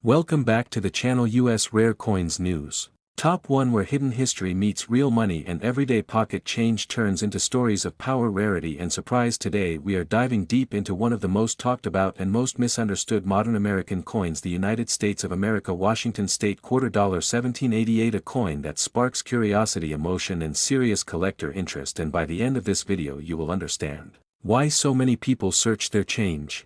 Welcome back to the channel US Rare Coins News. Top 1, where hidden history meets real money and everyday pocket change turns into stories of power, rarity and surprise. Today we are diving deep into one of the most talked about and most misunderstood modern American coins, the United States of America Washington State Quarter Dollar 1788, a coin that sparks curiosity, emotion and serious collector interest, and by the end of this video you will understand why so many people search their change,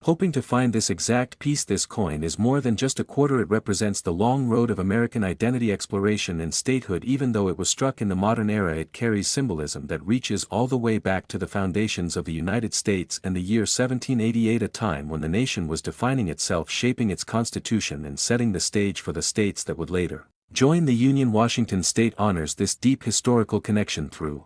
hoping to find this exact piece. This coin is more than just a quarter. It represents the long road of American identity, exploration and statehood. Even though it was struck in the modern era, it carries symbolism that reaches all the way back to the foundations of the United States and the year 1788, a time when the nation was defining itself, shaping its constitution and setting the stage for the states that would later join the Union. Washington State honors this deep historical connection through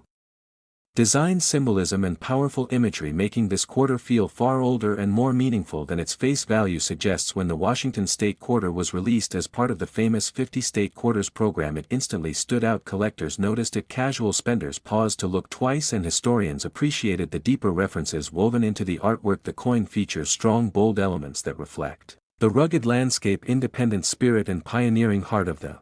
design, symbolism and powerful imagery, making this quarter feel far older and more meaningful than its face value suggests. When the Washington State Quarter was released as part of the famous 50 State Quarters program, it instantly stood out. Collectors noticed it, casual spenders paused to look twice, and historians appreciated the deeper references woven into the artwork. The coin features strong, bold elements that reflect the rugged landscape, independent spirit and pioneering heart of the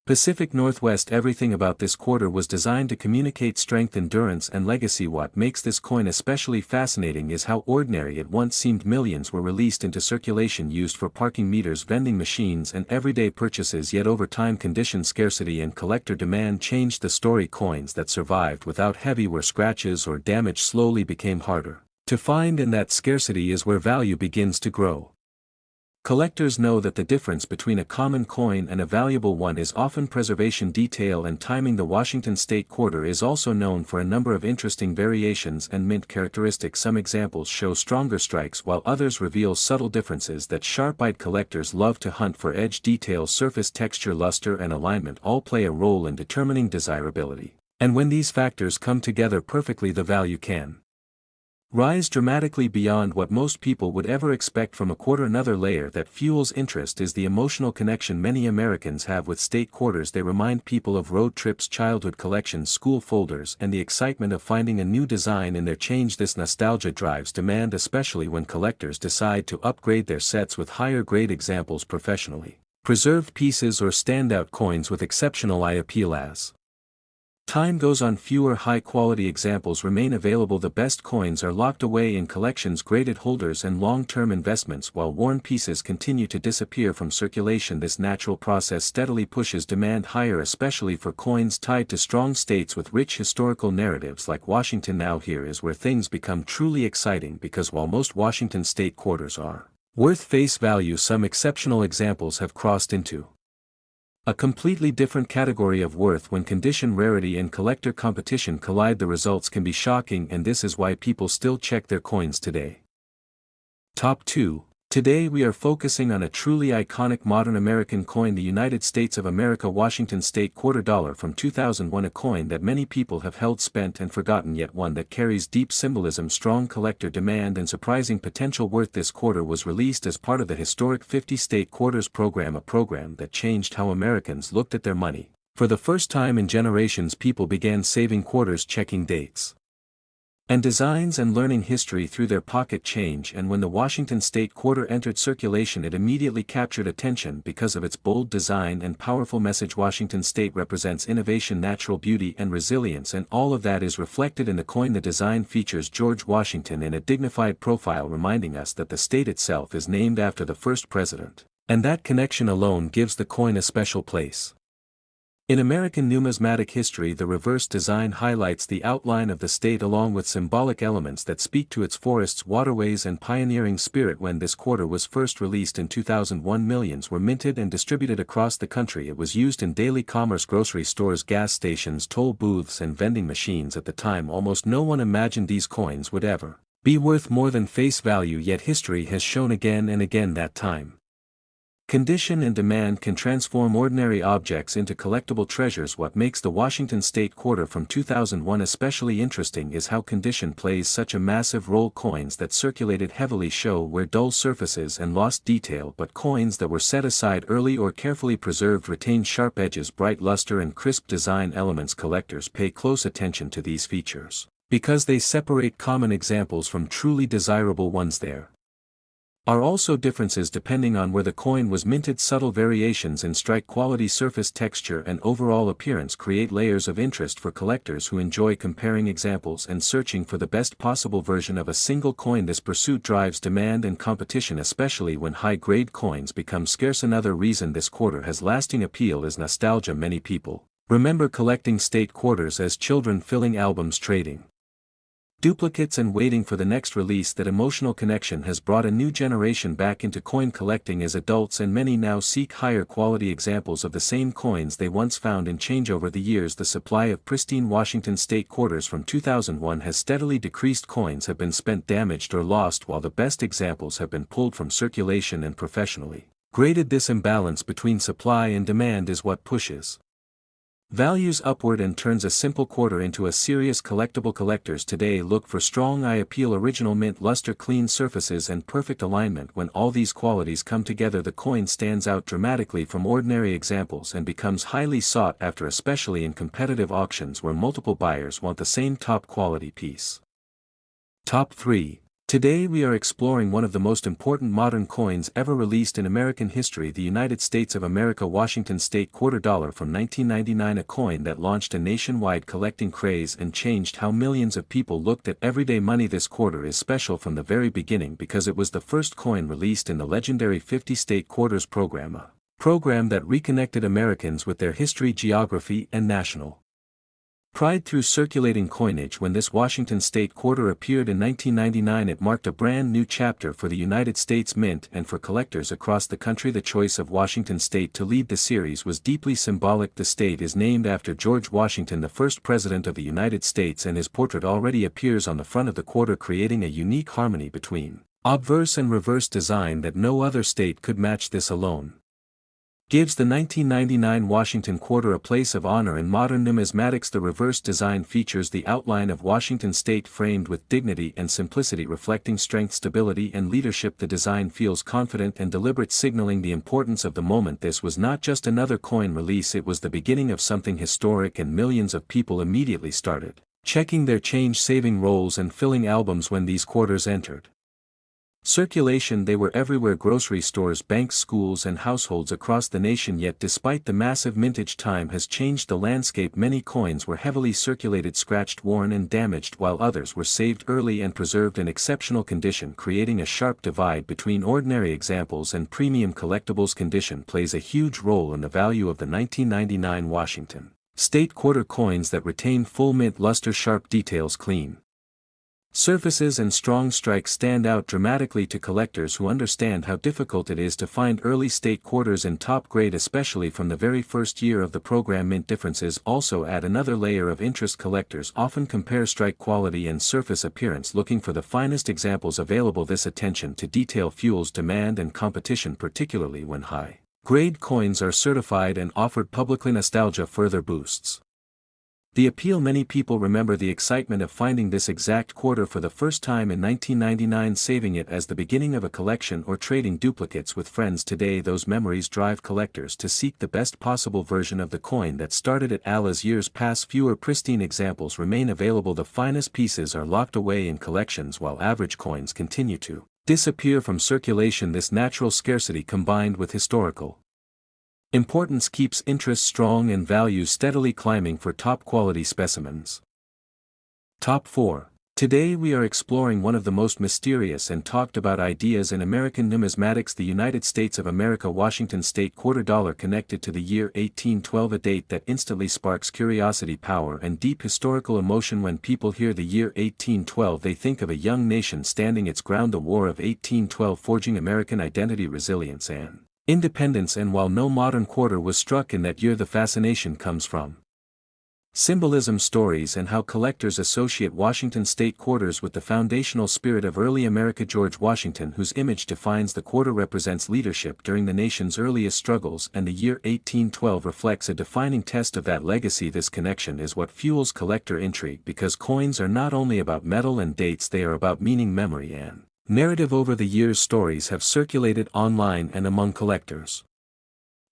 Pacific Northwest. Everything about this quarter was designed to communicate strength, endurance and legacy. What makes this coin especially fascinating is how ordinary it once seemed. Millions were released into circulation, used for parking meters, vending machines and everyday purchases, yet over time condition, scarcity and collector demand changed the story. Coins that survived without heavy wear, scratches or damage slowly became harder to find, and that scarcity is where value begins to grow. Collectors know that the difference between a common coin and a valuable one is often preservation, detail and timing. The Washington State Quarter is also known for a number of interesting variations and mint characteristics. Some examples show stronger strikes while others reveal subtle differences that sharp-eyed collectors love to hunt for. Edge, detail, surface texture, luster and alignment all play a role in determining desirability, and when these factors come together perfectly, the value can rise dramatically beyond what most people would ever expect from a quarter. Another layer that fuels interest is the emotional connection many Americans have with state quarters. They remind people of road trips, childhood collections, school folders and the excitement of finding a new design in their change. This nostalgia drives demand, especially when collectors decide to upgrade their sets with higher grade examples, professionally preserved pieces or standout coins with exceptional eye appeal. As time goes on, fewer high-quality examples remain available. The best coins are locked away in collections, graded holders and long-term investments, while worn pieces continue to disappear from circulation. This natural process steadily pushes demand higher, especially for coins tied to strong states with rich historical narratives like Washington. Now here is where things become truly exciting, because while most Washington State quarters are worth face value, some exceptional examples have crossed into a completely different category of worth. When condition, rarity and collector competition collide, the results can be shocking, and this is why people still check their coins today. Top 2. Today we are focusing on a truly iconic modern American coin, the United States of America Washington State Quarter Dollar from 2001, a coin that many people have held, spent and forgotten, yet one that carries deep symbolism, strong collector demand and surprising potential worth. This quarter was released as part of the historic 50 State Quarters program, a program that changed how Americans looked at their money. For the first time in generations, people began saving quarters, checking dates and designs and learning history through their pocket change. And when the Washington State Quarter entered circulation, it immediately captured attention because of its bold design and powerful message. Washington State represents innovation, natural beauty and resilience, and all of that is reflected in the coin. The design features George Washington in a dignified profile, reminding us that the state itself is named after the first president, and that connection alone gives the coin a special place. In American numismatic history, the reverse design highlights the outline of the state along with symbolic elements that speak to its forests, waterways and pioneering spirit. When this quarter was first released in 2001, millions were minted and distributed across the country. It was used in daily commerce, grocery stores, gas stations, toll booths and vending machines. At the time, almost no one imagined these coins would ever be worth more than face value, yet history has shown again and again that time, condition and demand can transform ordinary objects into collectible treasures. What makes the Washington State Quarter from 2001 especially interesting is how condition plays such a massive role. Coins that circulated heavily show wear, dull surfaces and lost detail, but coins that were set aside early or carefully preserved retain sharp edges, bright luster and crisp design elements. Collectors pay close attention to these features because they separate common examples from truly desirable ones. There are also differences depending on where the coin was minted. Subtle variations in strike quality, surface texture and overall appearance create layers of interest for collectors who enjoy comparing examples and searching for the best possible version of a single coin. This pursuit drives demand and competition, especially when high-grade coins become scarce. Another reason this quarter has lasting appeal is nostalgia. Many people remember collecting state quarters as children, filling albums, trading duplicates and waiting for the next release. That emotional connection has brought a new generation back into coin collecting as adults, and many now seek higher quality examples of the same coins they once found in change. Over the years, the supply of pristine Washington state quarters from 2001 has steadily decreased. Coins have been spent, damaged or lost, while the best examples have been pulled from circulation and professionally graded. This imbalance between supply and demand is what pushes values upward and turns a simple quarter into a serious collectible. Collectors today look for strong eye appeal, original mint luster, clean surfaces and perfect alignment. When all these qualities come together, the coin stands out dramatically from ordinary examples and becomes highly sought after, especially in competitive auctions where multiple buyers want the same top quality piece. Top 3. Today we are exploring one of the most important modern coins ever released in American history, the United States of America Washington State Quarter Dollar from 1999, a coin that launched a nationwide collecting craze and changed how millions of people looked at everyday money. This quarter is special from the very beginning because it was the first coin released in the legendary 50-state quarters program, a program that reconnected Americans with their history, geography, and national pride through circulating coinage. When this Washington state quarter appeared in 1999, it marked a brand new chapter for the United States Mint and for collectors across the country. The choice of Washington state to lead the series was deeply symbolic. The state is named after George Washington, the first president of the United States, and his portrait already appears on the front of the quarter, creating a unique harmony between obverse and reverse design that no other state could match. This alone gives the 1999 Washington quarter a place of honor in modern numismatics. The reverse design features the outline of Washington state framed with dignity and simplicity, reflecting strength, stability and leadership. The design feels confident and deliberate, signaling the importance of the moment. This was not just another coin release, it was the beginning of something historic, and millions of people immediately started checking their change-saving rolls and filling albums when these quarters entered circulation. They were everywhere: grocery stores, banks, schools and households across the nation. Yet despite the massive mintage, time has changed the landscape. Many coins were heavily circulated, scratched, worn and damaged, while others were saved early and preserved in exceptional condition, creating a sharp divide between ordinary examples and premium collectibles. Condition plays a huge role in the value of the 1999 Washington state quarter. Coins that retain full mint luster, sharp details, clean surfaces and strong strikes stand out dramatically to collectors who understand how difficult it is to find early state quarters in top grade, especially from the very first year of the program. Mint differences also add another layer of interest. Collectors often compare strike quality and surface appearance, looking for the finest examples available. This attention to detail fuels demand and competition, particularly when high-grade coins are certified and offered publicly. Nostalgia further boosts the appeal. Many people remember the excitement of finding this exact quarter for the first time in 1999, saving it as the beginning of a collection or trading duplicates with friends. Today those memories drive collectors to seek the best possible version of the coin that started it all. As years pass, fewer pristine examples remain available. The finest pieces are locked away in collections while average coins continue to disappear from circulation. This natural scarcity combined with historical importance keeps interest strong and values steadily climbing for top-quality specimens. Top 4. Today we are exploring one of the most mysterious and talked about ideas in American numismatics, the United States of America Washington State Quarter Dollar, connected to the year 1812, a date that instantly sparks curiosity, power and deep historical emotion. When people hear the year 1812, they think of a young nation standing its ground, the War of 1812 forging American identity, resilience and independence. And while no modern quarter was struck in that year, the fascination comes from symbolism, stories and how collectors associate Washington state quarters with the foundational spirit of early America. George Washington, whose image defines the quarter, represents leadership during the nation's earliest struggles, and the year 1812 reflects a defining test of that legacy. This connection is what fuels collector intrigue, because coins are not only about metal and dates, they are about meaning, memory and narrative. Over the years, stories have circulated online and among collectors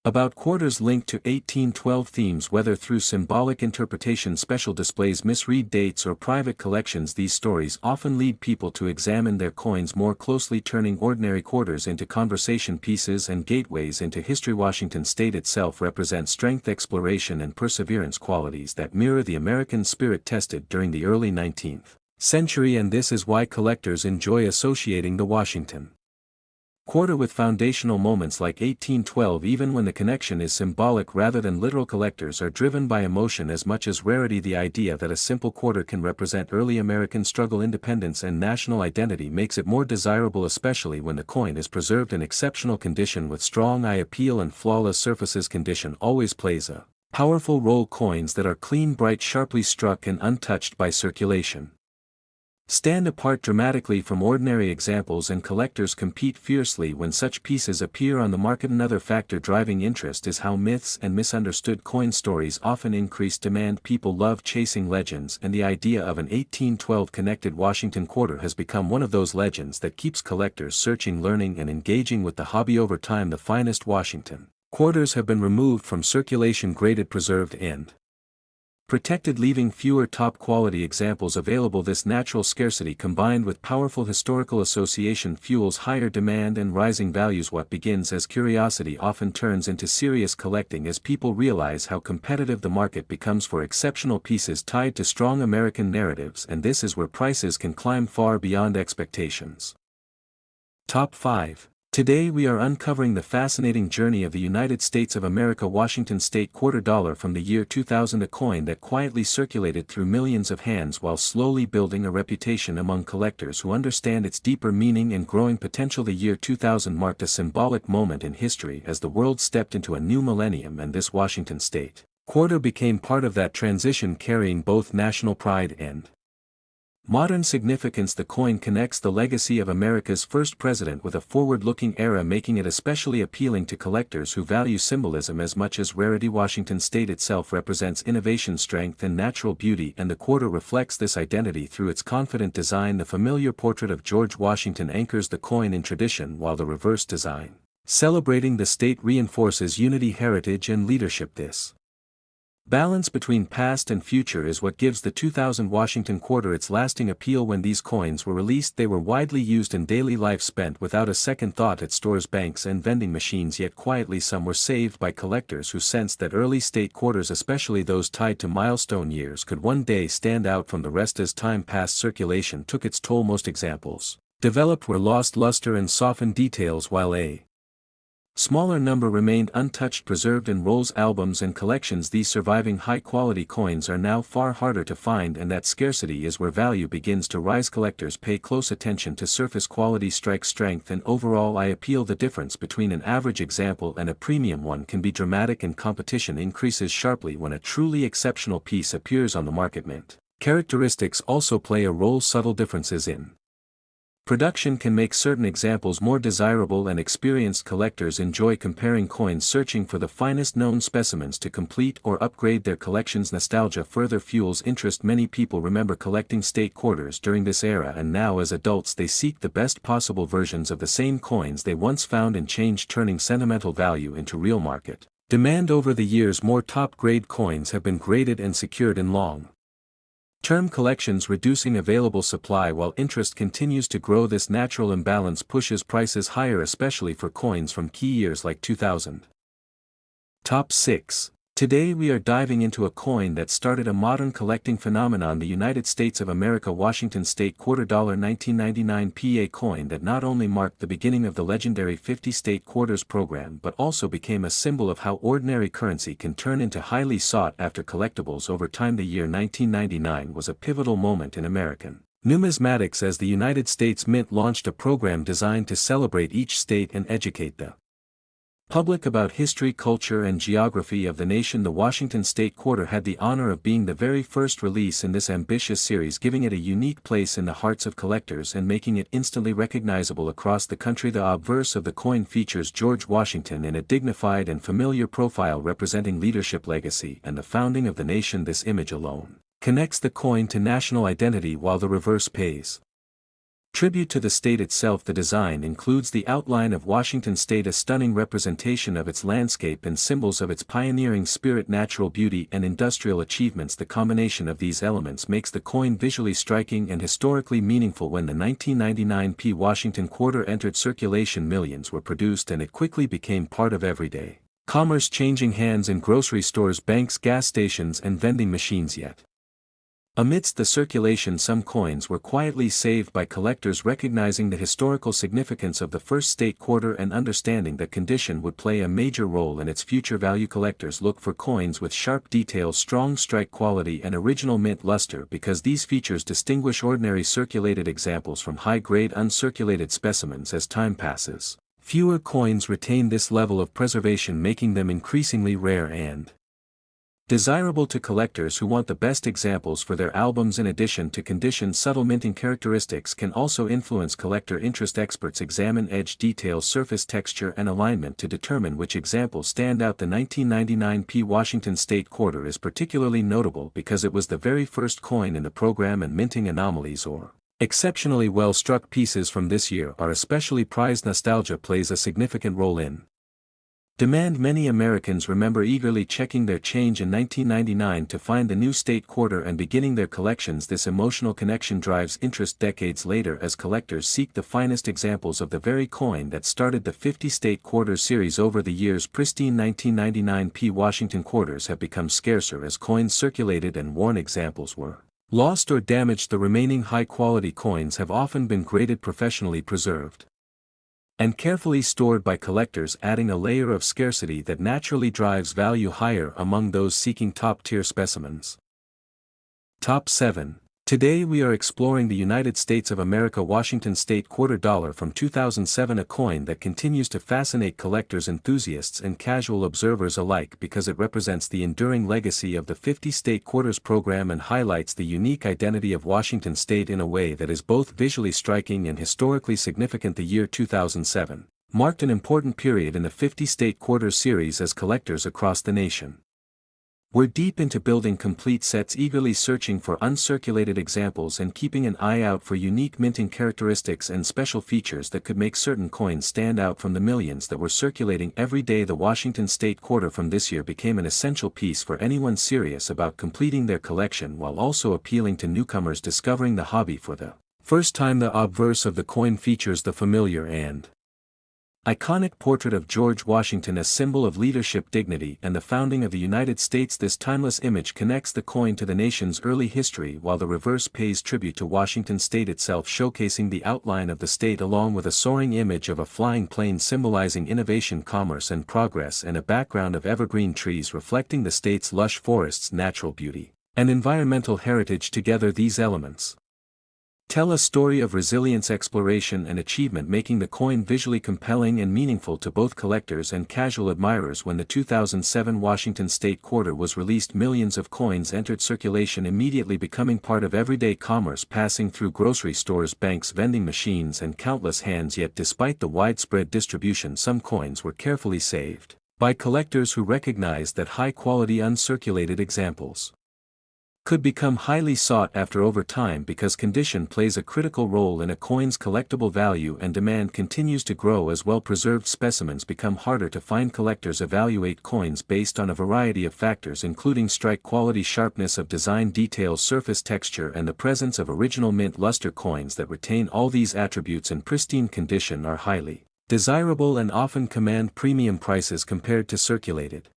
About quarters linked to 1812 themes, whether through symbolic interpretation, special displays, misread dates, or private collections. These stories often lead people to examine their coins more closely, turning ordinary quarters into conversation pieces and gateways into history. Washington State itself represents strength, exploration, and perseverance, qualities that mirror the American spirit tested during the early 19th century, and this is why collectors enjoy associating the Washington quarter with foundational moments like 1812. Even when the connection is symbolic rather than literal, collectors are driven by emotion as much as rarity. The idea that a simple quarter can represent early American struggle, independence, and national identity makes it more desirable, especially when the coin is preserved in exceptional condition with strong eye appeal and flawless surfaces. Condition always plays a powerful role. Coins that are clean, bright, sharply struck, and untouched by circulation stand apart dramatically from ordinary examples, and collectors compete fiercely when such pieces appear on the market. Another factor driving interest is how myths and misunderstood coin stories often increase demand. People love chasing legends, and the idea of an 1812 connected Washington quarter has become one of those legends that keeps collectors searching, learning, and engaging with the hobby. Over time, the finest Washington quarters have been removed from circulation, graded, preserved, and protected, leaving fewer top-quality examples available. This natural scarcity combined with powerful historical association fuels higher demand and rising values. What begins as curiosity often turns into serious collecting as people realize how competitive the market becomes for exceptional pieces tied to strong American narratives, and this is where prices can climb far beyond expectations. Top 5. Today we are uncovering the fascinating journey of the United States of America Washington State Quarter. Dollar from the year 2000, a coin that quietly circulated through millions of hands while slowly building a reputation among collectors who understand its deeper meaning and growing potential. The year 2000 marked a symbolic moment in history as the world stepped into a new millennium, and this Washington State quarter became part of that transition, carrying both national pride and modern significance. The coin connects the legacy of America's first president with a forward-looking era, making it especially appealing to collectors who value symbolism as much as rarity. Washington State itself represents innovation, strength, and natural beauty, and the quarter reflects this identity through its confident design. The familiar portrait of George Washington anchors the coin in tradition, while the reverse design, celebrating the state, reinforces unity, heritage, and leadership. This balance between past and future is what gives the 2000 Washington quarter its lasting appeal. When these coins were released, they were widely used in daily life, spent without a second thought at stores, banks, and vending machines. Yet quietly, some were saved by collectors who sensed that early state quarters, especially those tied to milestone years, could one day stand out from the rest. As time passed, circulation took its toll. Most examples developed were lost luster and softened details, while a smaller number remained untouched, preserved in rolls, albums, and collections. These surviving high-quality coins are now far harder to find, and that scarcity is where value begins to rise. Collectors pay close attention to surface quality, strike strength, and overall eye appeal. The difference between an average example and a premium one can be dramatic, and competition increases sharply when a truly exceptional piece appears on the market. Mint characteristics also play a role. Subtle differences in production can make certain examples more desirable, and experienced collectors enjoy comparing coins, searching for the finest known specimens to complete or upgrade their collections. Nostalgia further fuels interest. Many people remember collecting state quarters during this era, and now as adults they seek the best possible versions of the same coins they once found and changed, turning sentimental value into real market demand. Over the years, more top-grade coins have been graded and secured in long-term collections, reducing available supply while interest continues to grow. This natural imbalance pushes prices higher, especially for coins from key years like 2000. Top 6. Today we are diving into a coin that started a modern collecting phenomenon, the United States of America Washington State Quarter. 1999 PA coin that not only marked the beginning of the legendary 50 state quarters program but also became a symbol of how ordinary currency can turn into highly sought-after collectibles over time. The year 1999 was a pivotal moment in American numismatics as the United States Mint launched a program designed to celebrate each state and educate the public about history, culture, and geography of the nation. The Washington State Quarter had the honor of being the very first release in this ambitious series, giving it a unique place in the hearts of collectors and making it instantly recognizable across the country. The obverse of the coin features George Washington in a dignified and familiar profile, representing leadership, legacy, and the founding of the nation. This image alone connects the coin to national identity, while the reverse pays Tribute to the state itself. The design includes the outline of Washington state, a stunning representation of its landscape and symbols of its pioneering spirit, natural beauty and industrial achievements. The combination of these elements makes the coin visually striking and historically meaningful. When the 1999 Washington quarter entered circulation, millions were produced and it quickly became part of everyday commerce, changing hands in grocery stores, banks, gas stations and vending machines. Yet amidst the circulation, some coins were quietly saved by collectors, recognizing the historical significance of the first state quarter and understanding that condition would play a major role in its future value. Collectors look for coins with sharp details, strong strike quality and original mint luster because these features distinguish ordinary circulated examples from high-grade uncirculated specimens. As time passes, fewer coins retain this level of preservation, making them increasingly rare and desirable to collectors who want the best examples for their albums. In addition to condition, subtle minting characteristics can also influence collector interest. Experts examine edge details, surface texture and alignment to determine which examples stand out. The 1999 Washington state quarter is particularly notable because it was the very first coin in the program, and minting anomalies or exceptionally well-struck pieces from this year are especially prized. Nostalgia plays a significant role in demand. Many Americans remember eagerly checking their change in 1999 to find the new state quarter and beginning their collections. This emotional connection drives interest decades later as collectors seek the finest examples of the very coin that started the 50 state quarter series. Over the years, pristine 1999 Washington quarters have become scarcer as coins circulated and worn examples were lost or damaged. The remaining high-quality coins have often been graded, professionally preserved and carefully stored by collectors, adding a layer of scarcity that naturally drives value higher among those seeking top-tier specimens. Top 7. Today we are exploring the United States of America Washington State Quarter Dollar from 2007, a coin that continues to fascinate collectors, enthusiasts and casual observers alike because it represents the enduring legacy of the 50 State Quarters program and highlights the unique identity of Washington State in a way that is both visually striking and historically significant. The year 2007 marked an important period in the 50 State Quarters series as collectors across the nation we're deep into building complete sets, eagerly searching for uncirculated examples and keeping an eye out for unique minting characteristics and special features that could make certain coins stand out from the millions that were circulating every day. The Washington State Quarter from this year became an essential piece for anyone serious about completing their collection while also appealing to newcomers discovering the hobby for the first time. The obverse of the coin features the familiar and iconic portrait of George Washington, a symbol of leadership, dignity and the founding of the United States. This timeless image connects the coin to the nation's early history, while the reverse pays tribute to Washington State itself, showcasing the outline of the state along with a soaring image of a flying plane symbolizing innovation, commerce and progress, and a background of evergreen trees reflecting the state's lush forests, natural beauty and environmental heritage. Together these elements tell a story of resilience, exploration and achievement, making the coin visually compelling and meaningful to both collectors and casual admirers. When the 2007 Washington State Quarter was released, millions of coins entered circulation, immediately becoming part of everyday commerce, passing through grocery stores, banks, vending machines and countless hands. Yet despite the widespread distribution, some coins were carefully saved by collectors who recognized that high-quality uncirculated examples could become highly sought after over time. Because condition plays a critical role in a coin's collectible value and demand continues to grow as well-preserved specimens become harder to find. Collectors evaluate coins based on a variety of factors including strike quality, sharpness of design, details, surface texture and the presence of original mint luster. Coins that retain all these attributes in pristine condition are highly desirable and often command premium prices compared to circulated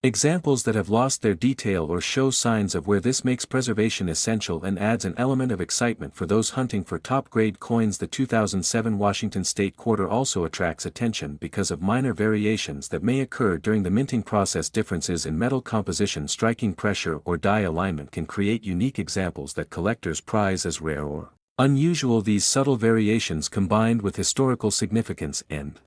examples that have lost their detail or show signs of wear. This makes preservation essential and adds an element of excitement for those hunting for top-grade coins. The 2007 Washington State Quarter also attracts attention because of minor variations that may occur during the minting process. Differences in metal composition, striking pressure or die alignment can create unique examples that collectors prize as rare or unusual. These subtle variations combined with historical significance and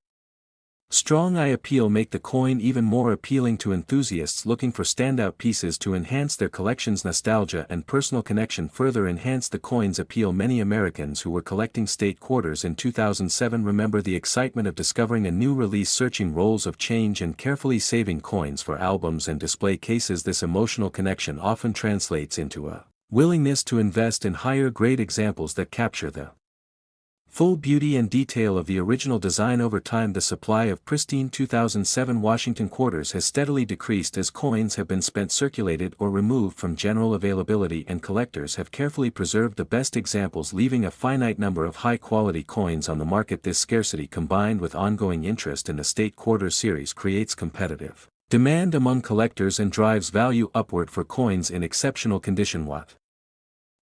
strong eye appeal make the coin even more appealing to enthusiasts looking for standout pieces to enhance their collections. Nostalgia and personal connection further enhance the coin's appeal. Many Americans who were collecting state quarters in 2007 remember the excitement of discovering a new release, searching rolls of change and carefully saving coins for albums and display cases. This emotional connection often translates into a willingness to invest in higher grade examples that capture the Full beauty and detail of the original design. Over time, the supply of pristine 2007 Washington quarters has steadily decreased as coins have been spent, circulated, or removed from general availability, and collectors have carefully preserved the best examples, leaving a finite number of high-quality coins on the market. This scarcity, combined with ongoing interest in the State Quarter series, creates competitive demand among collectors and drives value upward for coins in exceptional condition. What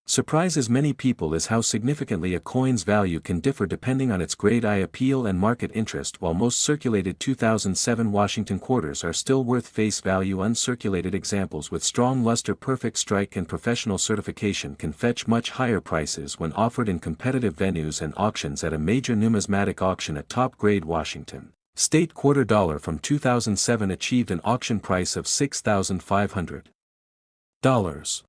surprises many people is how significantly a coin's value can differ depending on its grade. I appeal and market interest. While most circulated 2007 Washington quarters are still worth face value, uncirculated examples with strong luster, perfect strike, and professional certification can fetch much higher prices when offered in competitive venues and auctions. At a major numismatic auction, a top-grade Washington State quarter dollar from 2007 achieved an auction price of $6,500.